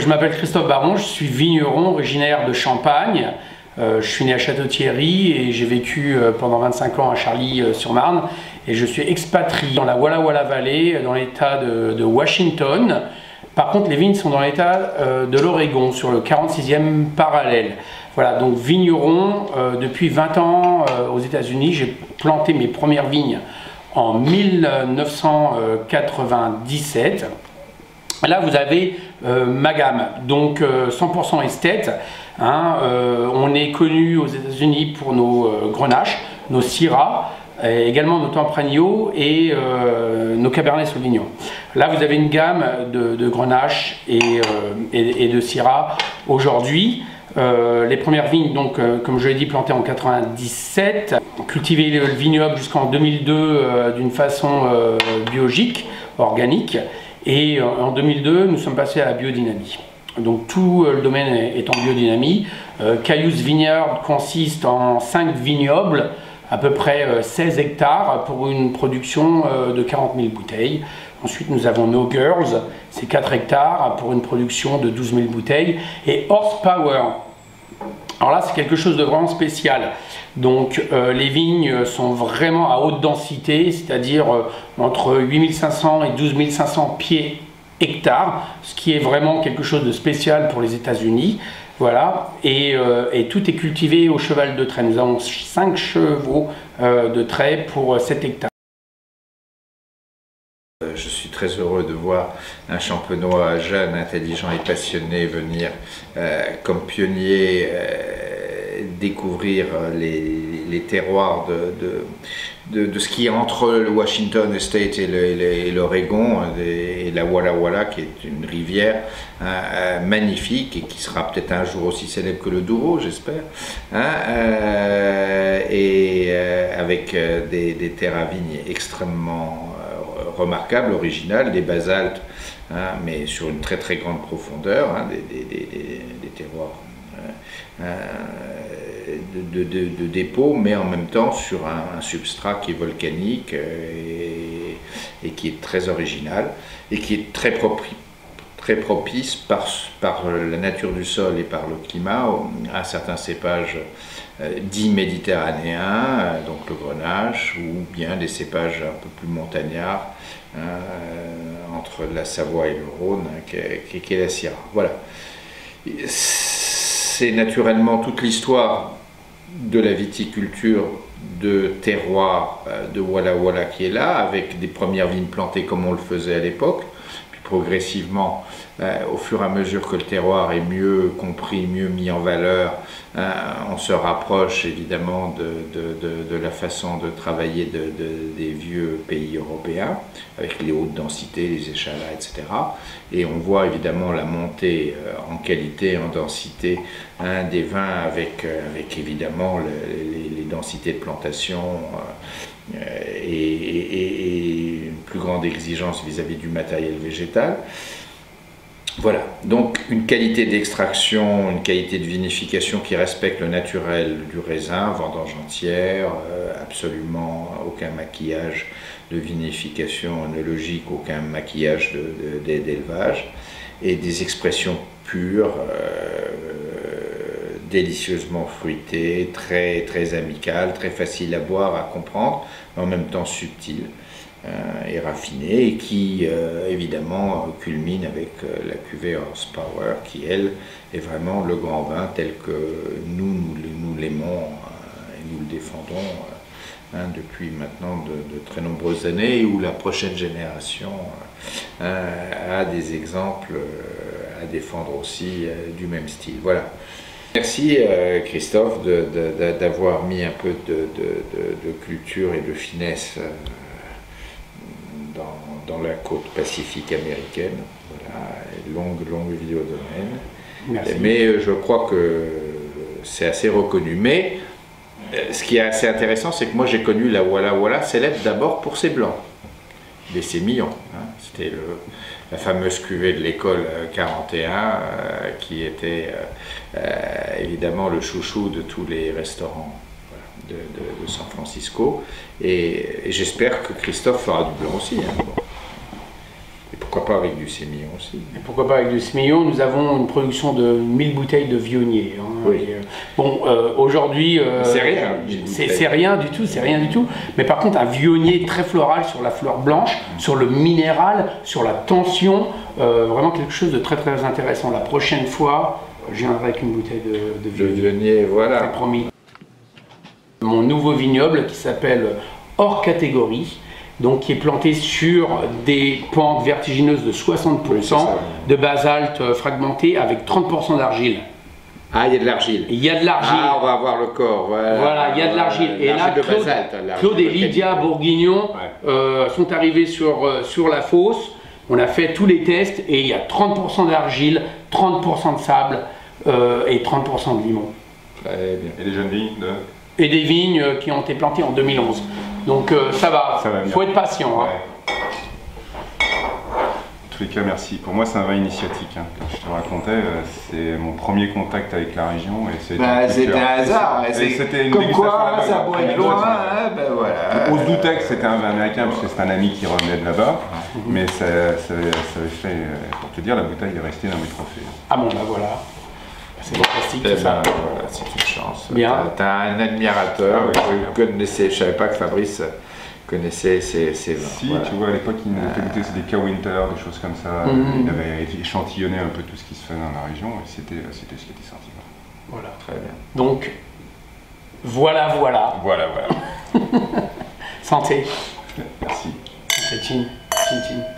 Je m'appelle Christophe Baron, je suis vigneron originaire de Champagne. Je suis né à Château-Thierry et j'ai vécu pendant 25 ans à Charlie-sur-Marne. Et je suis expatrié dans la Walla Walla Valley, dans l'état de Washington. Par contre, les vignes sont dans l'état de l'Oregon, sur le 46e parallèle. Voilà, donc vigneron depuis 20 ans aux États-Unis. J'ai planté mes premières vignes en 1997. Là, vous avez ma gamme, donc 100% esthète. On est connu aux États-Unis pour nos grenaches, nos syrahs, également nos tempranillo et nos cabernets sauvignons. Là, vous avez une gamme de grenaches et de syrahs aujourd'hui. Les premières vignes, donc, comme je l'ai dit, plantées en 97, cultivées le vignoble jusqu'en 2002 d'une façon biologique, organique. Et en 2002, nous sommes passés à la biodynamie. Donc tout le domaine est en biodynamie. Cayuse Vineyard consiste en 5 vignobles, à peu près 16 hectares pour une production de 40 000 bouteilles. Ensuite, nous avons No Girls, c'est 4 hectares pour une production de 12 000 bouteilles. Et Horsepower, alors là, c'est quelque chose de vraiment spécial. Donc les vignes sont vraiment à haute densité, c'est-à-dire entre 8500 et 12 500 pieds hectares, ce qui est vraiment quelque chose de spécial pour les États-Unis. Voilà, et tout est cultivé au cheval de trait. Nous avons 5 chevaux de trait pour 7 hectares. Je suis très heureux de voir un champenois jeune, intelligent et passionné venir comme pionnier découvrir les terroirs de ce qui est entre le Washington State et l'Oregon, et la Walla Walla, qui est une rivière magnifique et qui sera peut-être un jour aussi célèbre que le Douro, j'espère, avec des terres à vignes extrêmement remarquables, originales, des basaltes, mais sur une très grande profondeur, des terroirs de dépôt, mais en même temps sur un substrat qui est volcanique et qui est très original et qui est très propice par la nature du sol et par le climat à certains cépages dits méditerranéens, donc le grenache, ou bien des cépages un peu plus montagnards entre la Savoie et le Rhône, qui est la Syrah. Voilà. C'est naturellement toute l'histoire de la viticulture de terroir de Walla Walla qui est là, avec des premières vignes plantées comme on le faisait à l'époque, puis progressivement, au fur et à mesure que le terroir est mieux compris, mieux mis en valeur, on se rapproche évidemment de la façon de travailler des vieux pays européens, avec les hautes densités, les échalas, etc. Et on voit évidemment la montée en qualité, en densité des vins, avec évidemment les densités de plantation et une plus grande exigence vis-à-vis du matériel végétal. Voilà, donc une qualité d'extraction, une qualité de vinification qui respecte le naturel du raisin, vendange entière, absolument aucun maquillage de vinification œnologique, aucun maquillage d'élevage, et des expressions pures, délicieusement fruitées, très amicales, très faciles à boire, à comprendre, mais en même temps subtiles et raffinée, et qui évidemment culmine avec la cuvée Horsepower, qui elle est vraiment le grand vin tel que nous l'aimons et nous le défendons depuis maintenant de très nombreuses années, où la prochaine génération a des exemples à défendre aussi du même style. Voilà. Merci Christophe d'avoir mis un peu de culture et de finesse dans la côte pacifique américaine. Voilà, longue vie au domaine. Merci. Mais je crois que c'est assez reconnu. Mais ce qui est assez intéressant, c'est que moi j'ai connu la Walla Walla célèbre d'abord pour ses blancs, des sémillons. C'était la fameuse cuvée de l'école 41 qui était évidemment le chouchou de tous les restaurants de San Francisco, et j'espère que Christophe fera du blanc aussi. Bon. pourquoi pas avec du sémillon aussi. Et pourquoi pas avec du sémillon? Nous avons une production de 1000 bouteilles de vionnier. Hein. Oui. Bon, aujourd'hui, c'est rien. C'est rien du tout, c'est rien du tout. Mais par contre, un vionnier très floral sur la fleur blanche, sur le minéral, sur la tension, vraiment quelque chose de très très intéressant. La prochaine fois, je viendrai avec une bouteille de Le vionnier, voilà. c'est promis. Mon nouveau vignoble qui s'appelle Hors Catégorie, donc qui est planté sur des pentes vertigineuses de 60% Oui, c'est ça. de basalte fragmenté avec 30% d'argile. Ah, il y a de l'argile. Il y a de l'argile. Ah, on va voir le corps. Voilà, il y a de l'argile. Et là, L'argile de Claude, basalte, l'argile Claude et de Lydia qualité. Bourguignon sont arrivés sur la fosse. On a fait tous les tests et il y a 30% d'argile, 30% de sable et 30% de limon. Très bien. Et les jeunes vignes Et des vignes qui ont été plantées en 2011. Donc ça va, Ça va bien. faut être patient. Hein. Ouais. En tous les cas, merci. Pour moi, c'est un vin initiatique. Hein. Comme je te racontais, c'est mon premier contact avec la région. C'était un hasard. C'était une comme dégustation quoi, à la ça base, pourrait être première loin. fois. Hein, ben voilà. On se doutait que c'était un vin américain parce que c'est un ami qui revenait de là-bas. Mais ça avait fait, pour te dire, la bouteille est restée dans mes trophées. Ah bon, bah voilà. C'est fantastique Eh tout ça. ben, voilà, c'est une chance. Bien. T'as un admirateur. Ah oui. Vous connaissez, je savais pas que Fabrice connaissait ces vins. Si, Voilà. tu vois, à l'époque, il nous fait goûter des Winter, des choses comme ça. Il avait échantillonné un peu tout ce qui se fait dans la région et c'était ce qui était sorti. Voilà. Très bien. Donc, voilà. Voilà. Santé. Merci. Santé, chin. Chin, chin.